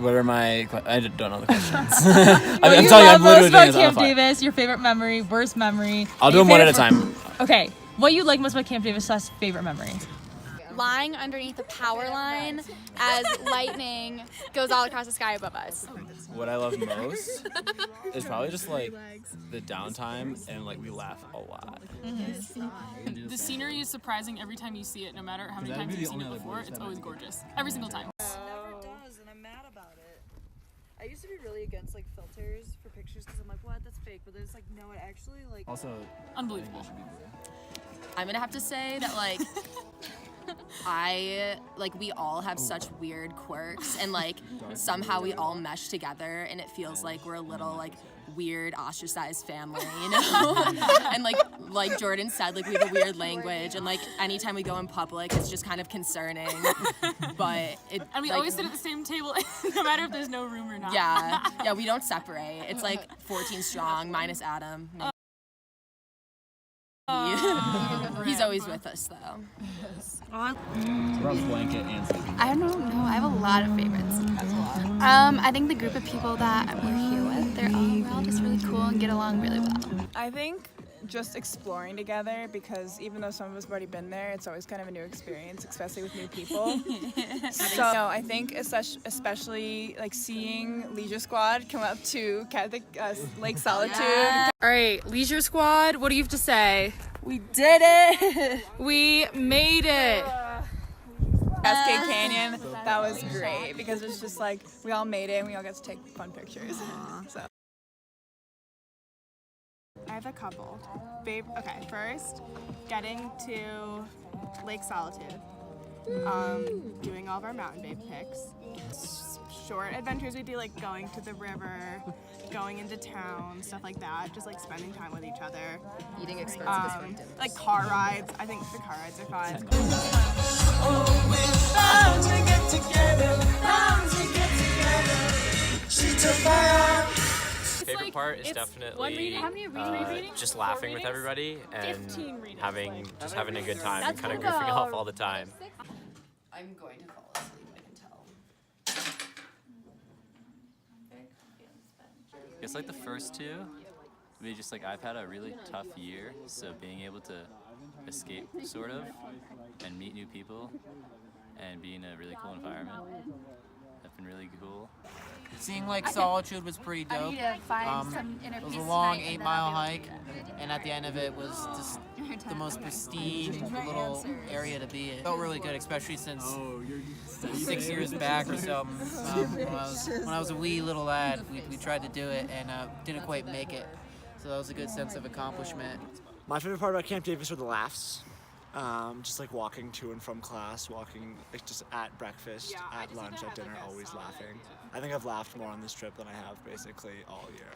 What are my? I don't know the questions. I'm telling you, I'm literally doing this Camp Davis. Your favorite memory, worst memory. I'll do them one at a time. Okay. What you like most about Camp Davis? Favorite memory. Lying underneath the power line as lightning goes all across the sky above us. What I love most is probably just like the downtime and like we laugh a lot. Mm-hmm. The scenery is surprising every time you see it, no matter how many times you've seen it before. It's always gorgeous. Every single time. It never does, and I'm mad about it. I used to be really against like filters for pictures because I'm like, what? That's fake. But it's like, no, it actually like. Also, unbelievable. I'm gonna have to say that like we all have such weird quirks and like somehow we all mesh together and it feels like we're a little like weird ostracized family, you know? And like Jordan said, like we have a weird language and like anytime we go in public it's just kind of concerning. But and we always sit at the same table no matter if there's no room or not. Yeah, we don't separate. It's like 14 strong minus Adam. He's always with us though. rough blanket and sleeping. I don't know. I have a lot of favorites. I think the group of people that we're here with, we're all just really cool and get along really well. I think just exploring together, because even though some of us have already been there, it's always kind of a new experience, especially with new people. So I think especially like seeing Leisure Squad come up to Lake Solitude. Yeah. All right, Leisure Squad, what do you have to say? We did it! We made it! Cascade Canyon, that was great because it's just like we all made it and we all got to take fun pictures. So. I have a couple. Okay, first, getting to Lake Solitude, doing all of our mountain babe pics. Short adventures we do, like going to the river, going into town, stuff like that. Just like spending time with each other. Eating expensive dinners. Like car rides. I think the car rides are fun. Oh, we're bound to get together, bound to get together. She took my arm. Favorite part is definitely just laughing with everybody and having a good time and kind of goofing off all the time. I'm going to fall asleep, I can tell. I guess like the first two, we just like I've had a really tough year, so being able to escape sort of and meet new people and be in a really cool environment have been really cool. Seeing Lake Solitude was pretty dope. It was a long 8-mile hike, and at the end of it was just the most pristine little area to be in. It felt really good, especially since 6 years back or so, when I was a wee little lad, we tried to do it and didn't quite make it. So that was a good sense of accomplishment. My favorite part about Camp Davis were the laughs. Just like walking to and from class, walking like just at breakfast, at lunch, at dinner, always laughing. I think I've laughed more on this trip than I have basically all year.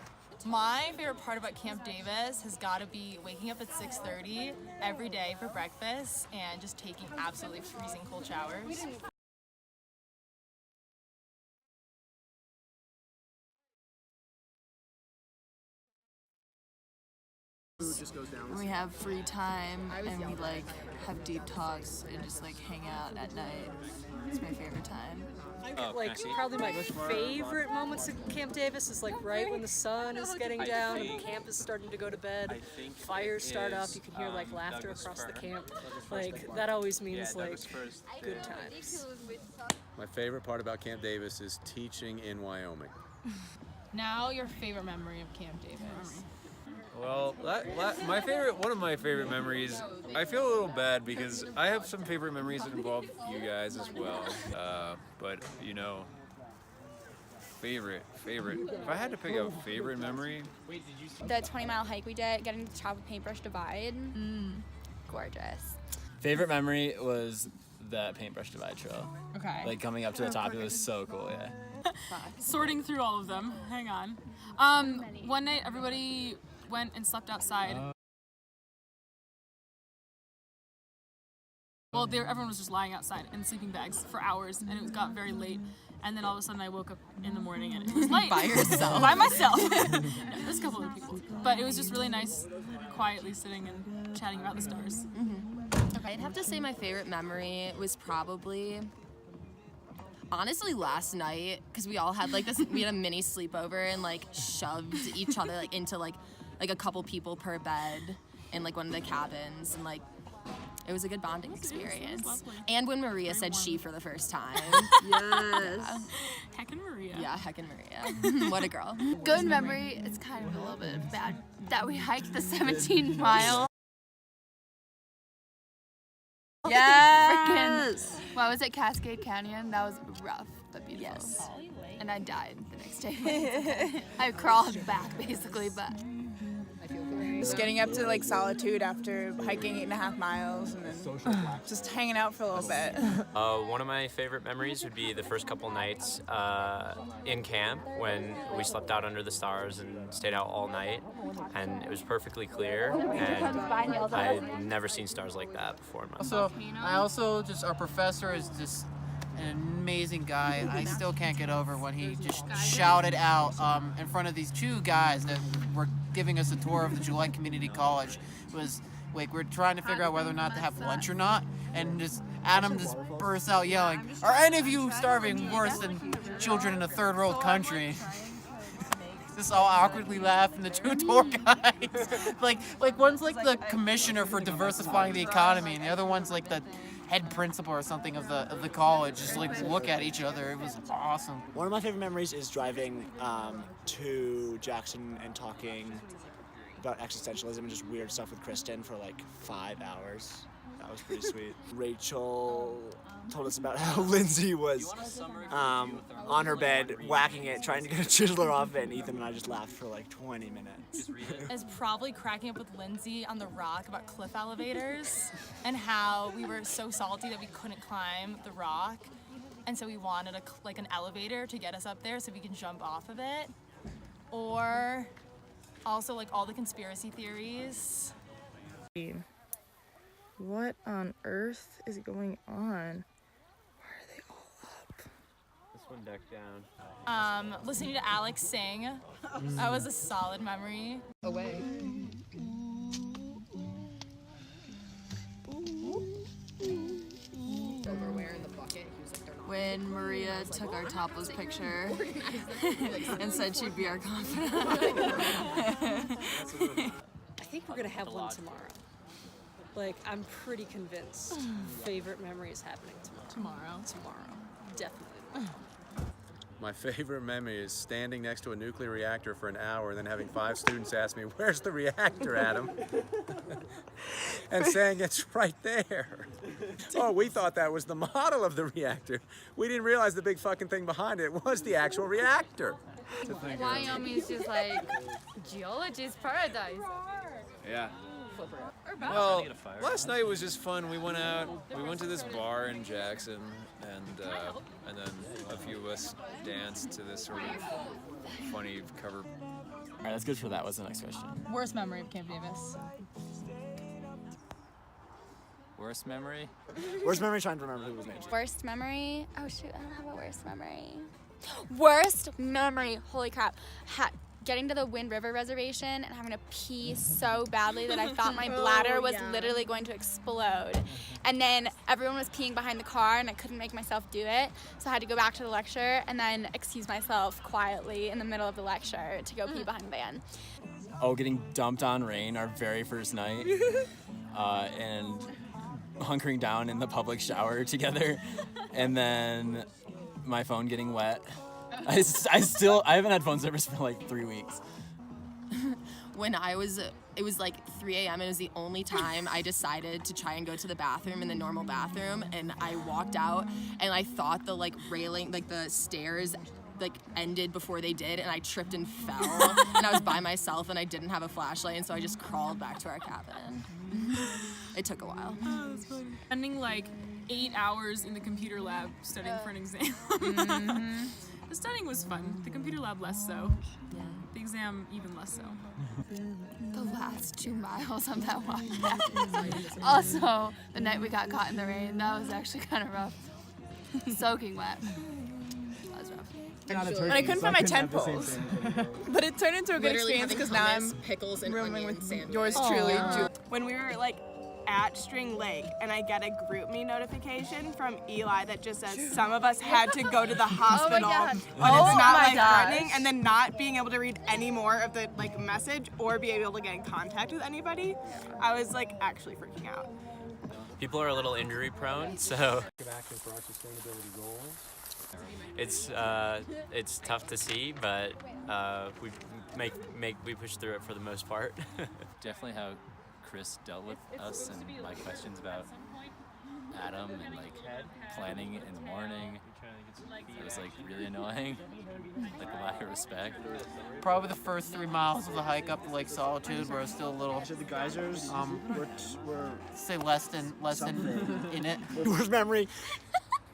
My favorite part about Camp Davis has got to be waking up at 6:30 every day for breakfast and just taking absolutely freezing cold showers. We have free time and we like have deep talks and just like hang out at night. It's my favorite time. Probably my favorite moments at Camp Davis is like right when the sun is getting down and the camp is starting to go to bed. Fires start up, you can hear like laughter across the camp. Like that always means like good times. My favorite part about Camp Davis is teaching in Wyoming. Now your favorite memory of Camp Davis. Well, one of my favorite memories, I feel a little bad because I have some favorite memories that involve you guys as well. But, you know, favorite. If I had to pick a favorite memory. The 20-mile hike we did, getting to the top of Paintbrush Divide. Gorgeous. Favorite memory was that Paintbrush Divide trail. Okay. Like coming up to the top, it was so cool, yeah. Sorting through all of them. Hang on. One night everybody went and slept outside. Well, everyone was just lying outside in sleeping bags for hours, and it got very late. And then all of a sudden, I woke up in the morning, and it was light. By yourself? By myself. No, there's a couple of people, but it was just really nice, quietly sitting and chatting about the stars. I'd have to say my favorite memory was probably Honestly, last night, because we all had like this, we had a mini sleepover and like shoved each other like into like a couple people per bed in like one of the cabins, and like it was a good bonding experience. And when Maria said she for the first time. Yes. Heckin' Maria. Yeah, heckin' Maria. What a girl. Good memory. It's kind of a little bit bad that we hiked the 17-mile. Yes. Freaking, what was it, Cascade Canyon? That was rough but beautiful. Yes. And I died the next day. I crawled back basically, but. Just getting up to like Solitude after hiking 8.5 miles and then just hanging out for a little bit. One of my favorite memories would be the first couple nights in camp when we slept out under the stars and stayed out all night, and it was perfectly clear, and I'd never seen stars like that before in my life. Our professor is just an amazing guy. I still can't get over when he just shouted out in front of these two guys that were giving us a tour of the Gillette Community College. It was like we're trying to figure out whether or not to have lunch or not, and just Adam just bursts out yelling, "Are any of you starving worse than children in a third world country?" Just all awkwardly laugh, and the two tour guys, like one's like the commissioner for diversifying the economy, and the other one's like the head principal or something of the college. Just like look at each other. It was awesome. One of my favorite memories is driving to Jackson and talking about existentialism and just weird stuff with Kristen for like 5 hours. That was pretty sweet. Rachel told us about how Lindsay was on her bed whacking it, trying to get a chiseler off it, and Ethan and I just laughed for like 20 minutes. Is probably cracking up with Lindsay on the rock about cliff elevators and how we were so salty that we couldn't climb the rock, and so we wanted an elevator to get us up there so we can jump off of it. Or also like all the conspiracy theories. What on earth is going on? Why are they all up? This one decked down. Listening to Alex sing, that was a solid memory. Away. When Maria took our topless picture and said she'd be our confidant. I think we're gonna have one tomorrow. Like, I'm pretty convinced. Favorite memory is happening tomorrow. Tomorrow. Definitely. My favorite memory is standing next to a nuclear reactor for an hour and then having 5 students ask me, "Where's the reactor, Adam?" and saying it's right there. Oh, we thought that was the model of the reactor. We didn't realize the big fucking thing behind it was the actual reactor. Wyoming is just like geologist paradise. Yeah. Well, last night was just fun. We went to this bar in Jackson, and then a few of us danced to this sort of funny cover. All right, that's good for that. What's the next question? Worst memory of Camp Davis? Worst memory? Worst memory, trying to remember who was named. Worst memory? Oh shoot, I don't have a worst memory. Worst memory, holy crap. Getting to the Wind River Reservation and having to pee so badly that I thought my bladder was literally going to explode. And then everyone was peeing behind the car and I couldn't make myself do it. So I had to go back to the lecture and then excuse myself quietly in the middle of the lecture to go pee behind the van. Oh, getting dumped on rain our very first night. And hunkering down in the public shower together. And then my phone getting wet. I haven't had phone service for like 3 weeks. When it was like 3 a.m. It was the only time I decided to try and go to the bathroom in the normal bathroom, and I walked out and I thought the like railing, like the stairs like ended before they did, and I tripped and fell. And I was by myself and I didn't have a flashlight, and so I just crawled back to our cabin. It took a while. Oh, that's funny. Spending like 8 hours in the computer lab studying for an exam. The studying was fun. The computer lab less so. Yeah. The exam even less so. The last 2 miles on that walk back. Also, the night we got caught in the rain, that was actually kind of rough. Soaking wet. That was rough. And I couldn't find my tent poles. But it turned into a good experience because now I'm pickles and rooming onion with sandwich. yours truly. When we were like at String Lake and I get a group me notification from Eli that just says some of us had to go to the hospital, but it's not life-threatening, and then not being able to read any more of the like message or be able to get in contact with anybody, I was like actually freaking out. People are a little injury prone, so Action for our sustainability goals. it's tough to see, but we push through it for the most part. Definitely how Chris dealt with us and my questions about Adam and like planning in the morning. It was like really annoying, like the lack of respect. Probably the first 3 miles of the hike up to Lake Solitude, where I was still a little. The geysers were say less than in it. Worst memory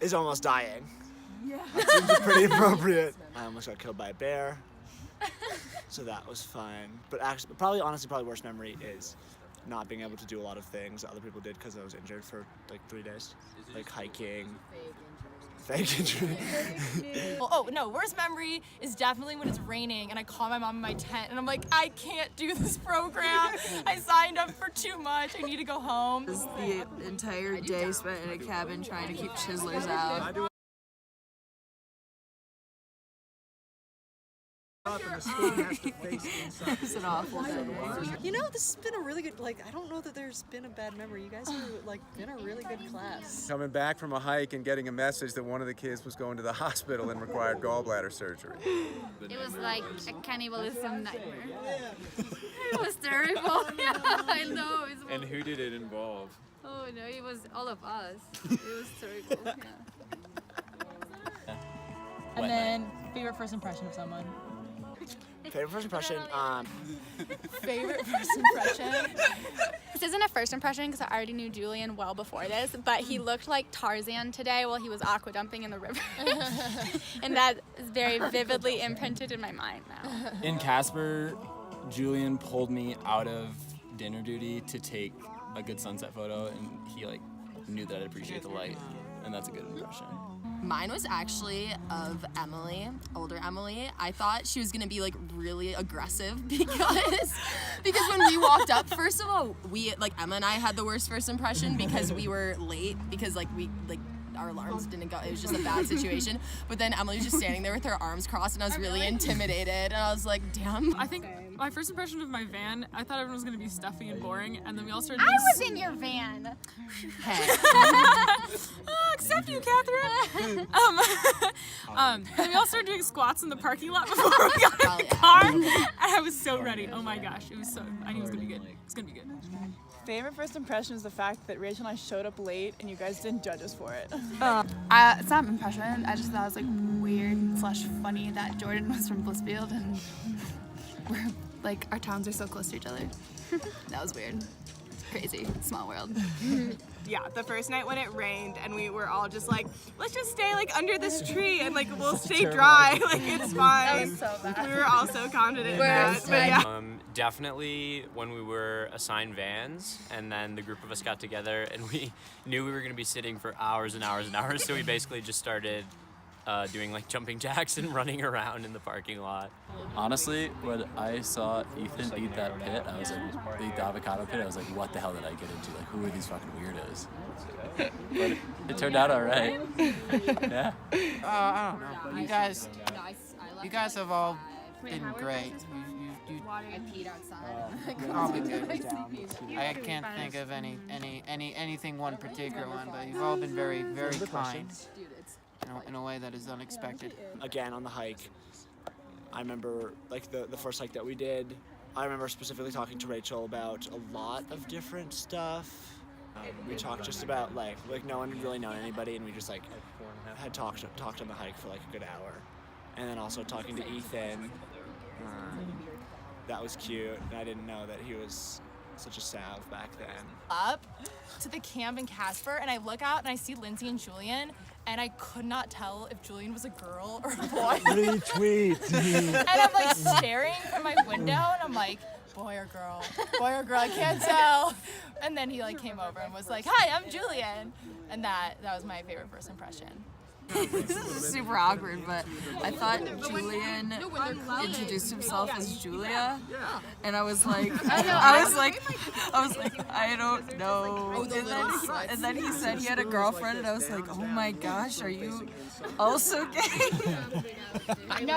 is almost dying. Yeah. That seems pretty appropriate. I almost got killed by a bear, so that was fun. But actually, honestly, worst memory is not being able to do a lot of things that other people did because I was injured for like 3 days, like hiking. Fake injury. Oh no, worst memory is definitely when it's raining and I call my mom in my tent and I'm like, I can't do this program. I signed up for too much. I need to go home. The entire day spent in a cabin trying to keep chiselers out. It's an awful day. You know, this has been a really good, I don't know that there's been a bad memory. You guys have been a really good class. Coming back from a hike and getting a message that one of the kids was going to the hospital and required gallbladder surgery. It was like a cannibalism nightmare. It was terrible. I know. And who did it involve? Oh no, it was all of us. It was terrible. Yeah. And then favorite first impression of someone. Favorite first impression. Favorite first impression. This isn't a first impression because I already knew Julian well before this, but he looked like Tarzan today while he was aqua dumping in the river. And that is very vividly imprinted in my mind now. In Casper, Julian pulled me out of dinner duty to take a good sunset photo, and he knew that I'd appreciate the light, and that's a good impression. Mine was actually of Emily, older Emily. I thought she was gonna be really aggressive because when we walked up, first of all, Emma and I had the worst first impression because we were late because our alarms didn't go. It was just a bad situation. But then Emily was just standing there with her arms crossed, and I was really intimidated. And I was like, damn. I think my first impression of my van, I thought everyone was gonna be stuffy and boring, and then we all started. I was in your van. Hey. Except you, Catherine. Then we all started doing squats in the parking lot before we got in the car, and I was so ready. Oh my gosh, it was so. I knew it was gonna be good. It's gonna be good. Favorite first impression is the fact that Rachel and I showed up late and you guys didn't judge us for it. It's not an impression. I just thought it was weird / funny that Jordan was from Blissfield and we're our towns are so close to each other. That was weird. It's crazy. Small world. Yeah, the first night when it rained and we were all just let's just stay under this tree and we'll stay dry. It's fine. That was so bad. We were all so confident in that. But yeah. Definitely when we were assigned vans and then the group of us got together and we knew we were going to be sitting for hours and hours and hours, so we basically just started doing jumping jacks and running around in the parking lot. Honestly, when I saw Ethan eat that pit, I was the avocado pit, I was like, what the hell did I get into? Who are these fucking weirdos? But it turned out all right. Yeah. I don't know. You guys have all been great. I peed outside. All been good. I can't think of anything one particular one, but you've all been very, very kind. In a way that is unexpected. Again, on the hike, I remember the first hike that we did, I remember specifically talking to Rachel about a lot of different stuff. We talked just about no one had really known anybody, and we just had talked on the hike for a good hour. And then also talking to Ethan, that was cute, and I didn't know that he was such a sav back then. Up to the camp in Casper, and I look out and I see Lindsay and Julian, and I could not tell if Julian was a girl or a boy. Retweet. And I'm staring from my window, and I'm like, boy or girl, I can't tell. And then he came over and was like, hi, I'm Julian. And that was my favorite first impression. This is super awkward, but I thought Julian introduced himself as Julia, and I was like, I don't know. And then he said he had a girlfriend, and I was like, oh my gosh, are you also gay? No.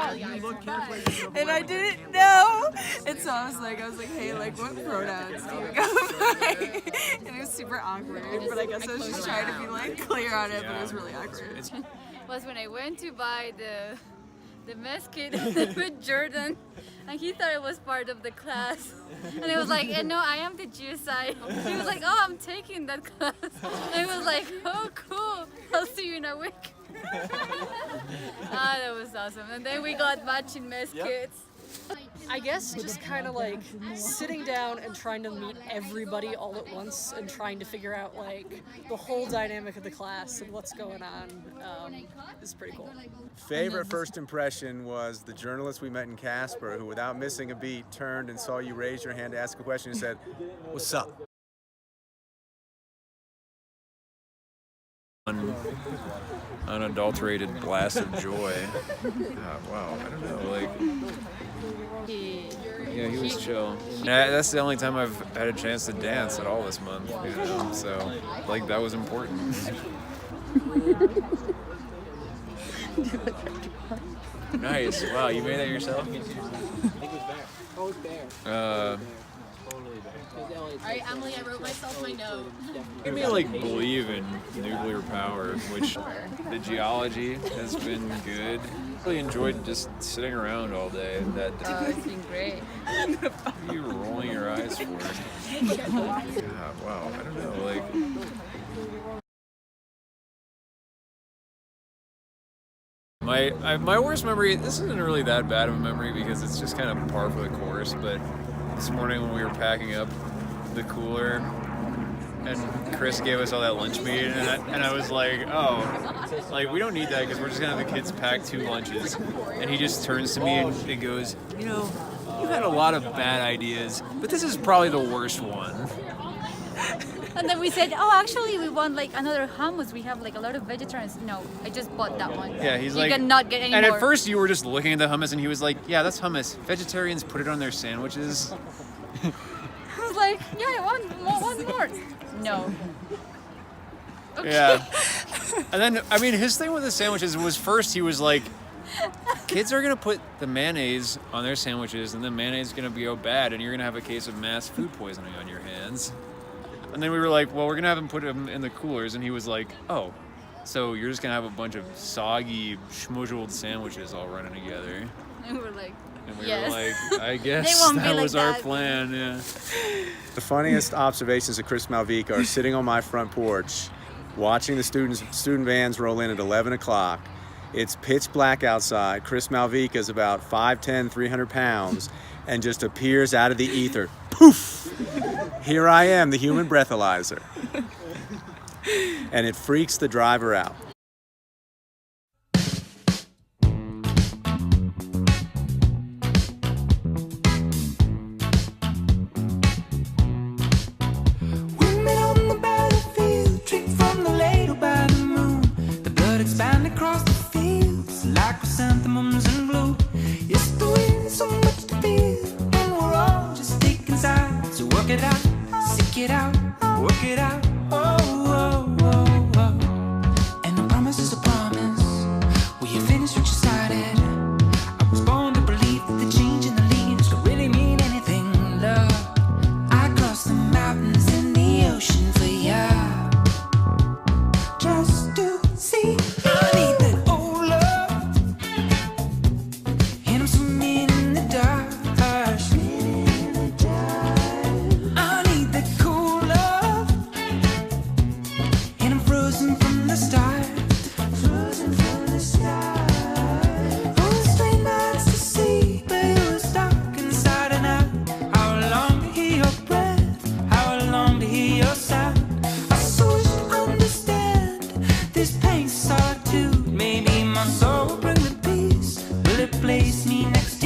And I didn't know. And so I was like, hey, like, what pronouns do you go by? And it was super awkward, but I guess I was just trying to be like clear on it, but it was really awkward. Was when I went to buy the mess kit with Jordan, and he thought it was part of the class, and I was like, no, I am the Jew side. He was like, oh, I'm taking that class, and I was like, oh, cool, I'll see you in a week. That was awesome. And then we got matching mess kits. I guess just kind of like sitting down and trying to meet everybody all at once and trying to figure out like the whole dynamic of the class and what's going on is pretty cool. Favorite first impression was the journalist we met in Casper who, without missing a beat, turned and saw you raise your hand to ask a question and said, "What's up?" Unadulterated blast of joy. Wow, I don't know, like... Yeah, he was chill. That's the only time I've had a chance to dance at all this month, you know, so, like, that was important. Nice. Wow, you made that yourself? Alright, Emily, I wrote myself my note. Made me like believe in nuclear power, which the geology has been good. Really enjoyed just sitting around all day. It's been great. What are you rolling your eyes for? God, wow, I don't know, like... My worst memory, this isn't really that bad of a memory because it's just kind of par for the course, but this morning when we were packing up the cooler and Chris gave us all that lunch meat and I was like, oh, like we don't need that because we're just gonna have the kids pack 2 lunches. And he just turns to me and goes, you know, you've had a lot of bad ideas, but this is probably the worst one. And then we said, oh, actually, we want like another hummus. We have like a lot of vegetarians. No, I just bought that one. Yeah, he's like, you cannot get any and more. at first you were just looking at the hummus and he was like, yeah, that's hummus. Vegetarians put it on their sandwiches. I was like, yeah, I want one more. No. Okay. Yeah. And then, I mean, his thing with the sandwiches was first he was like, kids are going to put the mayonnaise on their sandwiches and the mayonnaise is going to go bad and you're going to have a case of mass food poisoning on your hands. And then we were like, well, we're going to have him put them in the coolers. And he was like, oh, so you're just going to have a bunch of soggy, schmudgeled sandwiches all running together. And we were like, and we yes. were like, I guess that was our plan, yeah. The funniest observations of Chris Malvika are sitting on my front porch, watching the student vans roll in at 11 o'clock. It's pitch black outside. Chris Malvika is about 5'10", 300 pounds, and just appears out of the ether. Poof! Here I am, the human breathalyzer. And it freaks the driver out. It out, work it out, oh, oh, oh, oh. And a promise is a promise. Will you finish what you started? I was born to believe that the change in the leaves could really mean anything, love. I crossed the mountains and the ocean for ya, just to see. I need that old love, and I'm swimming in the dark. Place me next